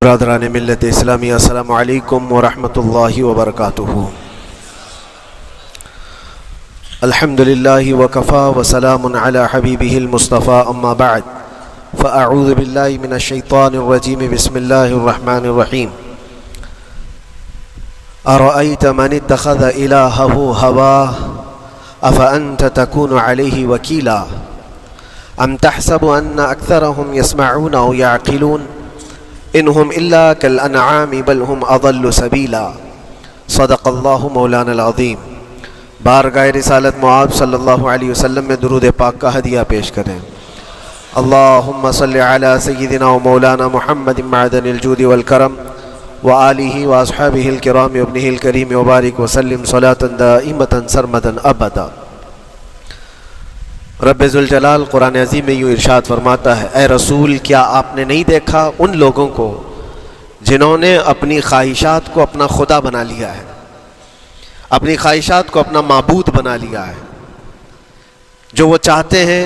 برادران ملت اسلامی، السلام علیکم ورحمۃ اللہ وبرکاتہ۔ الحمدللہ وکفا وسلام علی حبیبہ المصطفیٰ، اما بعد فاعوذ باللہ من الشیطان الرجیم، بسم اللہ الرحمن الرحیم۔ ارأیت من اتخذ الہہ ہواہ افانت تکون علیہ وکیلا ام تحسب ان اکثرهم یسمعون او یعقلون انہم الا کالانعام بل ہم اضل سبیلا۔ صدق اللہ مولانا العظیم۔ بارگاہ رسالت معاذ صلی اللہ علیہ وسلم میں درود پاک کا ہدیہ پیش کریں۔ اللہم صلی علی سیدنا و مولانا محمد معدن الجود والکرم وآلہ واصحابہ الکرام وابنہ الکریم وبارک وسلم صلاة دائمة سرمدا ابدا۔ رب ذوالجلال قرآن عظیم میں یوں ارشاد فرماتا ہے، اے رسول کیا آپ نے نہیں دیکھا ان لوگوں کو جنہوں نے اپنی خواہشات کو اپنا خدا بنا لیا ہے، اپنی خواہشات کو اپنا معبود بنا لیا ہے، جو وہ چاہتے ہیں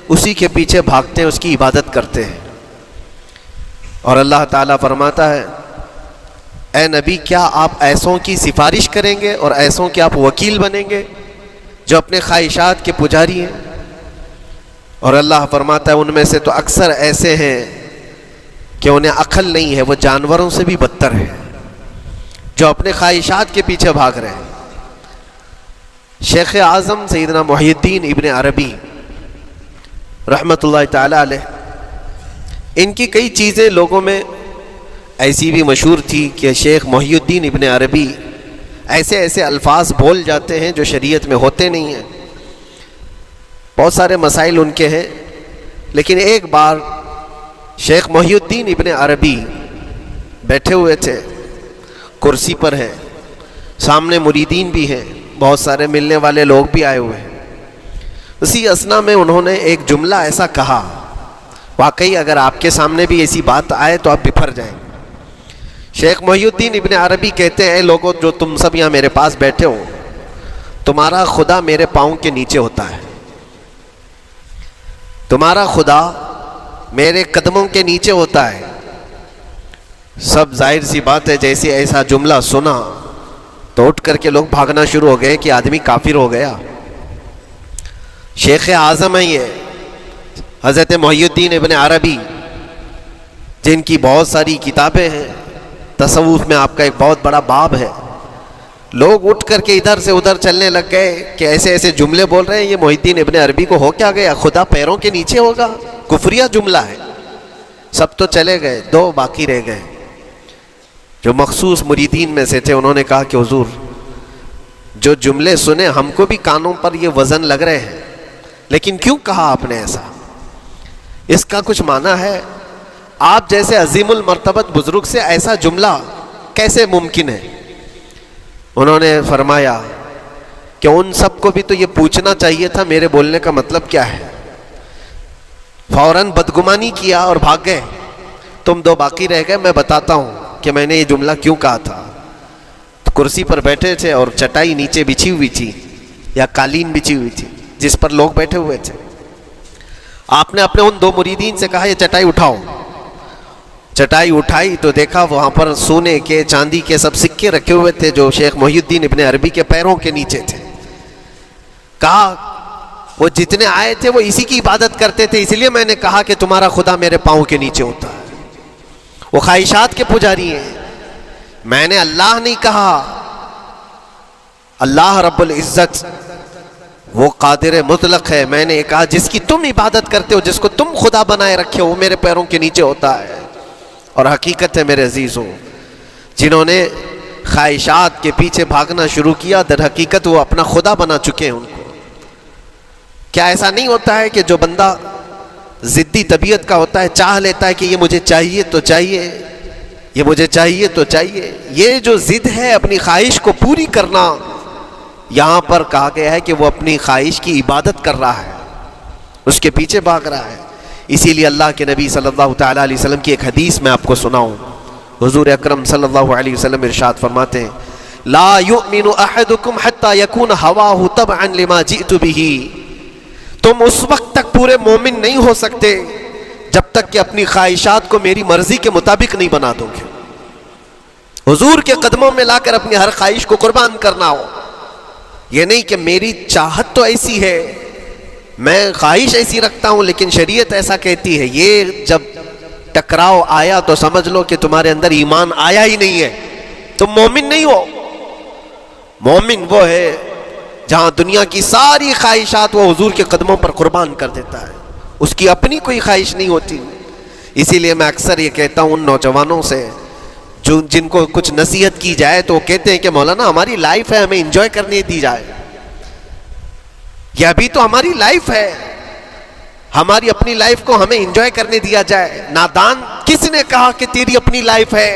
اسی کے پیچھے بھاگتے ہیں، اس کی عبادت کرتے ہیں۔ اور اللہ تعالیٰ فرماتا ہے، اے نبی کیا آپ ایسوں کی سفارش کریں گے اور ایسوں کے آپ وکیل بنیں گے جو اپنے خواہشات کے پجاری ہیں؟ اور اللہ فرماتا ہے ان میں سے تو اکثر ایسے ہیں کہ انہیں عقل نہیں ہے، وہ جانوروں سے بھی بدتر ہیں جو اپنے خواہشات کے پیچھے بھاگ رہے ہیں۔ شیخ اعظم سیدنا محی الدین ابن عربی رحمۃ اللہ تعالی علیہ، ان کی کئی چیزیں لوگوں میں ایسی بھی مشہور تھی کہ شیخ محی الدین ابن عربی ایسے ایسے الفاظ بول جاتے ہیں جو شریعت میں ہوتے نہیں ہیں۔ بہت سارے مسائل ان کے ہیں، لیکن ایک بار شیخ محی الدین ابن عربی بیٹھے ہوئے تھے، کرسی پر ہیں، سامنے مریدین بھی ہیں، بہت سارے ملنے والے لوگ بھی آئے ہوئے ہیں۔ اسی اثنا میں انہوں نے ایک جملہ ایسا کہا، واقعی اگر آپ کے سامنے بھی ایسی بات آئے تو آپ بپھر جائیں۔ شیخ محی الدین ابن عربی کہتے ہیں، اے لوگوں جو تم سب یہاں میرے پاس بیٹھے ہو، تمہارا خدا میرے پاؤں کے نیچے ہوتا ہے، تمہارا خدا میرے قدموں کے نیچے ہوتا ہے۔ سب ظاہر سی بات ہے جیسے ایسا جملہ سنا تو اٹھ کر کے لوگ بھاگنا شروع ہو گئے کہ آدمی کافر ہو گیا۔ شیخ اعظم ہیں یہ حضرت محی الدین ابن عربی، جن کی بہت ساری کتابیں ہیں، تصوف میں آپ کا ایک بہت بڑا باب ہے۔ لوگ اٹھ کر کے ادھر سے ادھر چلنے لگ گئے کہ ایسے ایسے جملے بول رہے ہیں، یہ محی الدین ابن عربی کو ہو کیا گیا، خدا پیروں کے نیچے ہوگا، کفریہ جملہ ہے۔ سب تو چلے گئے، دو باقی رہ گئے جو مخصوص مریدین میں سے تھے۔ انہوں نے کہا کہ حضور جو جملے سنے ہم کو بھی کانوں پر یہ وزن لگ رہے ہیں، لیکن کیوں کہا آپ نے ایسا؟ اس کا کچھ معنی ہے؟ آپ جیسے عظیم المرتبت بزرگ سے ایسا جملہ کیسے ممکن ہے؟ انہوں نے فرمایا کہ ان سب کو بھی تو یہ پوچھنا چاہیے تھا میرے بولنے کا مطلب کیا ہے، فوراً بدگمانی کیا اور بھاگ گئے، تم دو باقی رہ گئے۔ میں بتاتا ہوں کہ میں نے یہ جملہ کیوں کہا تھا۔ تو کرسی پر بیٹھے تھے اور چٹائی نیچے بچھی ہوئی تھی یا قالین بچھی ہوئی تھی جس پر لوگ بیٹھے ہوئے تھے۔ آپ نے اپنے ان دو مریدین سے کہا یہ چٹائی اٹھاؤ۔ چٹائی اٹھائی تو دیکھا وہاں پر سونے کے چاندی کے سب سکے رکھے ہوئے تھے جو شیخ محی الدین ابن عربی کے پیروں کے نیچے تھے۔ کہا وہ جتنے آئے تھے وہ اسی کی عبادت کرتے تھے، اس لیے میں نے کہا کہ تمہارا خدا میرے پاؤں کے نیچے ہوتا ہے، وہ خواہشات کے پجاری ہیں۔ میں نے اللہ نہیں کہا، اللہ رب العزت وہ قادر مطلق ہے۔ میں نے کہا جس کی تم عبادت کرتے ہو، جس کو تم خدا بنائے رکھے ہو، وہ میرے پیروں کے نیچے ہوتا ہے۔ اور حقیقت ہے میرے عزیزوں، جنہوں نے خواہشات کے پیچھے بھاگنا شروع کیا در حقیقت وہ اپنا خدا بنا چکے ہیں ان کو۔ کیا ایسا نہیں ہوتا ہے کہ جو بندہ ضدی طبیعت کا ہوتا ہے چاہ لیتا ہے کہ یہ مجھے چاہیے تو چاہیے، یہ مجھے چاہیے تو چاہیے؟ یہ جو ضد ہے اپنی خواہش کو پوری کرنا، یہاں پر کہا گیا ہے کہ وہ اپنی خواہش کی عبادت کر رہا ہے، اس کے پیچھے بھاگ رہا ہے۔ اسی لیے اللہ کے نبی صلی اللہ تعالیٰ علیہ وسلم کی ایک حدیث میں آپ کو سناؤں۔ حضور اکرم صلی اللہ علیہ وسلم ارشاد فرماتے ہیں، لا یؤمن احدکم حتی یکون ہواہ تبعا لما جئت بہ، تم اس وقت تک پورے مومن نہیں ہو سکتے جب تک کہ اپنی خواہشات کو میری مرضی کے مطابق نہیں بنا دو گے۔ حضور کے قدموں میں لا کر اپنی ہر خواہش کو قربان کرنا ہو، یہ نہیں کہ میری چاہت تو ایسی ہے، میں خواہش ایسی رکھتا ہوں لیکن شریعت ایسا کہتی ہے، یہ جب ٹکراؤ آیا تو سمجھ لو کہ تمہارے اندر ایمان آیا ہی نہیں ہے، تم مومن نہیں ہو۔ مومن وہ ہے جہاں دنیا کی ساری خواہشات وہ حضور کے قدموں پر قربان کر دیتا ہے، اس کی اپنی کوئی خواہش نہیں ہوتی۔ اسی لیے میں اکثر یہ کہتا ہوں ان نوجوانوں سے جن کو کچھ نصیحت کی جائے تو وہ کہتے ہیں کہ مولانا ہماری لائف ہے، ہمیں انجوائے کرنے دی جائے۔ یہ ابھی تو ہماری لائف ہے، ہماری اپنی لائف کو ہمیں انجوائے کرنے دیا جائے۔ نادان، کس نے کہا کہ تیری اپنی لائف ہے؟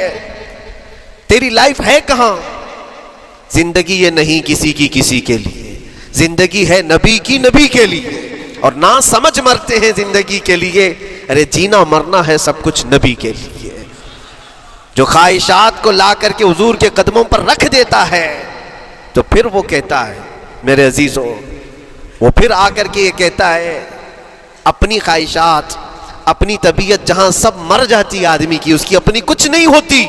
تیری لائف ہے کہاں؟ زندگی یہ نہیں کسی کی کسی کے لیے، زندگی ہے نبی کی نبی کے لیے، اور نہ سمجھ مرتے ہیں زندگی کے لیے۔ ارے جینا مرنا ہے سب کچھ نبی کے لیے۔ جو خواہشات کو لا کر کے حضور کے قدموں پر رکھ دیتا ہے تو پھر وہ کہتا ہے میرے عزیزوں، وہ پھر آ کر کے یہ کہتا ہے اپنی خواہشات، اپنی طبیعت جہاں سب مر جاتی ہے آدمی کی، اس کی اپنی کچھ نہیں ہوتی،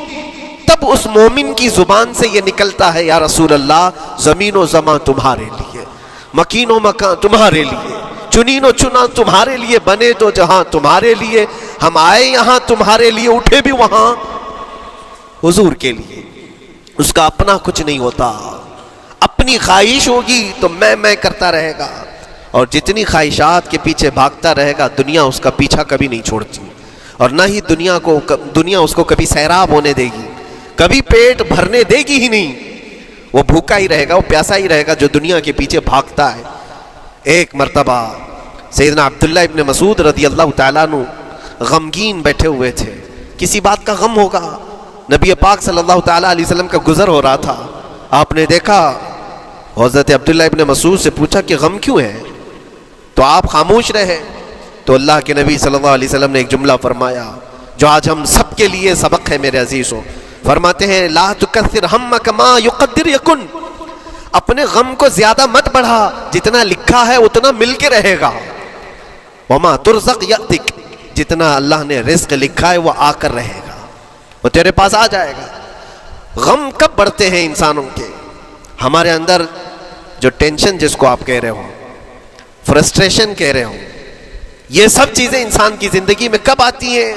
تب اس مومن کی زبان سے یہ نکلتا ہے یا رسول اللہ زمین و زمان تمہارے لیے، مکین و مکان تمہارے لیے، چنین و چنا تمہارے لیے، بنے تو جہاں تمہارے لیے، ہم آئے یہاں تمہارے لیے، اٹھے بھی وہاں حضور کے لیے۔ اس کا اپنا کچھ نہیں ہوتا، اپنی خواہش ہوگی تو میں کرتا رہے گا، اور جتنی خواہشات کے پیچھے بھاگتا رہے گا دنیا اس کا پیچھا کبھی نہیں چھوڑتی، اور نہ ہی دنیا اس کو کبھی سیراب ہونے دے گی، کبھی پیٹ بھرنے دے گی ہی نہیں۔ وہ بھوکا ہی رہے گا، وہ پیاسا ہی رہے گا جو دنیا کے پیچھے بھاگتا ہے۔ ایک مرتبہ سیدنا عبداللہ ابن مسعود رضی اللہ تعالیٰ عنہ غمگین بیٹھے ہوئے تھے، کسی بات کا غم ہوگا، نبی پاک صلی اللہ تعالیٰ علیہ وسلم کا گزر ہو رہا تھا، آپ نے دیکھا، حضرت عبداللہ ابن مسعود سے پوچھا کہ غم کیوں ہے؟ تو آپ خاموش رہے، تو اللہ کے نبی صلی اللہ علیہ وسلم نے ایک جملہ فرمایا جو آج ہم سب کے لیے سبق ہے میرے عزیزوں۔ فرماتے ہیں لا تکثر ہمک ما یقدر یکن، اپنے غم کو زیادہ مت بڑھا، جتنا لکھا ہے اتنا مل کے رہے گا، وما ترزق یأتک، جتنا اللہ نے رزق لکھا ہے وہ آ کر رہے گا، وہ تیرے پاس آ جائے گا۔ غم کب بڑھتے ہیں انسانوں کے؟ ہمارے اندر جو ٹینشن جس کو آپ کہہ رہے ہو، فرسٹریشن کہہ رہے ہو، یہ سب چیزیں انسان کی زندگی میں کب آتی ہیں؟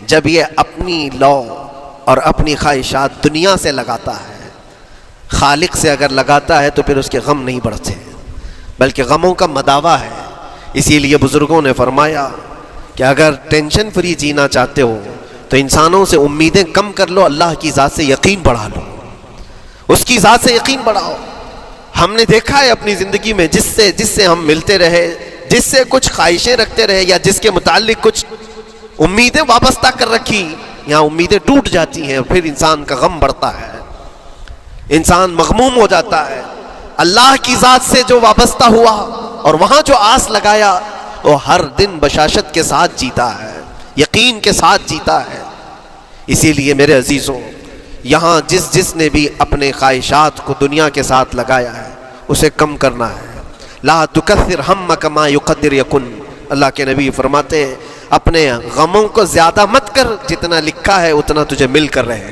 جب یہ اپنی لو اور اپنی خواہشات دنیا سے لگاتا ہے، خالق سے اگر لگاتا ہے تو پھر اس کے غم نہیں بڑھتے، بلکہ غموں کا مداوا ہے۔ اسی لیے بزرگوں نے فرمایا کہ اگر ٹینشن فری جینا چاہتے ہو تو انسانوں سے امیدیں کم کر لو، اللہ کی ذات سے یقین بڑھا لو، اس کی ذات سے یقین بڑھاؤ۔ ہم نے دیکھا ہے اپنی زندگی میں جس سے ہم ملتے رہے، جس سے کچھ خواہشیں رکھتے رہے یا جس کے متعلق کچھ امیدیں وابستہ کر رکھی، یہاں امیدیں ٹوٹ جاتی ہیں، پھر انسان کا غم بڑھتا ہے، انسان مغموم ہو جاتا ہے۔ اللہ کی ذات سے جو وابستہ ہوا اور وہاں جو آس لگایا وہ ہر دن بشاشت کے ساتھ جیتا ہے، یقین کے ساتھ جیتا ہے۔ اسی لیے میرے عزیزوں، یہاں جس نے بھی اپنے خواہشات کو دنیا کے ساتھ لگایا ہے اسے کم کرنا ہے۔ لا تکثر ہمک ما یقدر یکن، اللہ کے نبی فرماتے ہیں اپنے غموں کو زیادہ مت کر، جتنا لکھا ہے اتنا تجھے مل کر رہے۔